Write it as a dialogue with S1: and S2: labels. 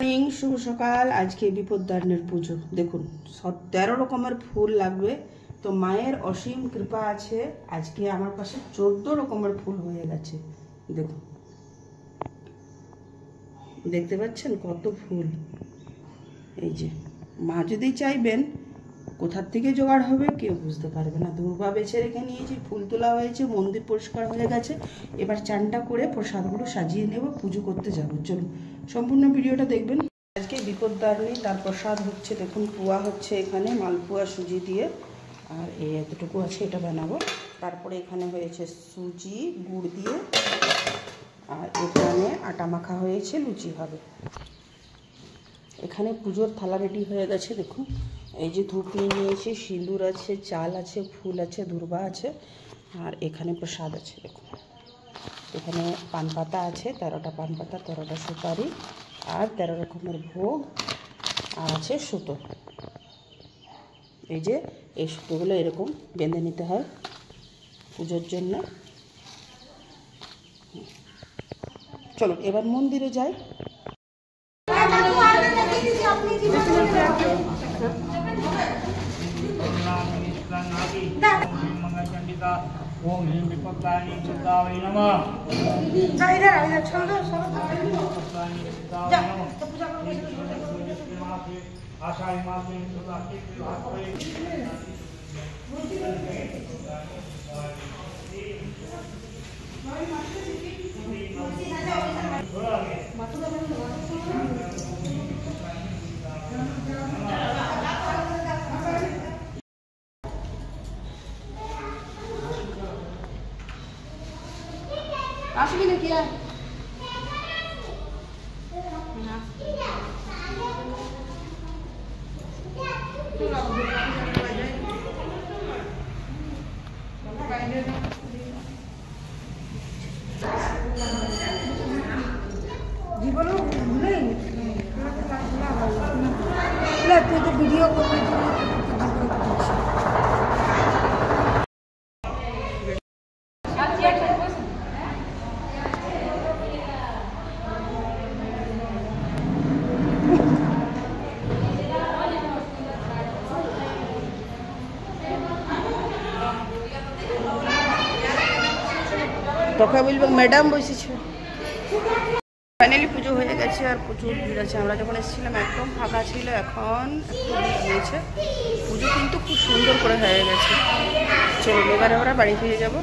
S1: শুভ সকাল। আজকে বিপদদারিণীর পুজো। দেখুন 13 রকমের ফুল লাগবে, তো মায়ের অসীম কৃপা আছে। আজকে আমার কাছে 14 রকমের ফুল হয়ে গেছে। দেখুন, দেখতে পাচ্ছেন কত ফুল। এই যে মা যদি চাইবেন কোথার থেকে জোগাড় হবে কেউ বুঝতে পারবে না। দুর্বা বেছে রেখে নিয়েছি, ফুল তোলা হয়েছে, মন্দির পরিষ্কার হয়ে গেছে। এবার চানটা করে প্রসাদগুলো সাজিয়ে নেব, পুজো করতে যাব। চলুন সম্পূর্ণ ভিডিওটা দেখবেন। আজকে বিপদদারিণী, তার প্রসাদ হচ্ছে দেখুন পুয়া হচ্ছে, এখানে মালপুয়া সুজি দিয়ে, আর এই এতটুকু আছে এটা বানাবো। তারপরে এখানে হয়েছে সুজি গুড় দিয়ে, আর এখানে আটা মাখা হয়েছে, লুচি হবে। এখানে পুজোর থালা রেডি হয়ে গেছে। দেখুন এই যে ধূপ নিয়ে নিয়েছি, সিঁদুর আছে, চাল আছে, ফুল আছে, দূর্বা আছে, আর এখানে প্রসাদ আছে। দেখুন এখানে পান পাতা আছে, 13টা পান পাতা, 13টা সুপারি, আর 13 রকমের ভোগ, আর আছে সুতো। এই যে এই সুতোগুলো এরকম বেঁধে নিতে হয় পুজোর জন্য। চলুন এবার মন্দিরে যাই।
S2: ओम ह्रीं विपत्तानि चित्तावै नमः। आषाढ़ मास में
S1: আসবি না কি আর জীবনে ভুলে তুই তো ভিডিও করবি। তোকে বলবো ম্যাডাম বসেছে। ফাইনালি পুজো হয়ে গেছে, আর প্রচুর ভিড় আছে। আমরা যখন এসেছিলাম একদম ফাঁকা ছিল, এখন একটু ভিড় হয়েছে। পুজো কিন্তু খুব সুন্দর করে হয়ে গেছে। চলুন এবারে আমরা বাড়ি ফিরে যাব।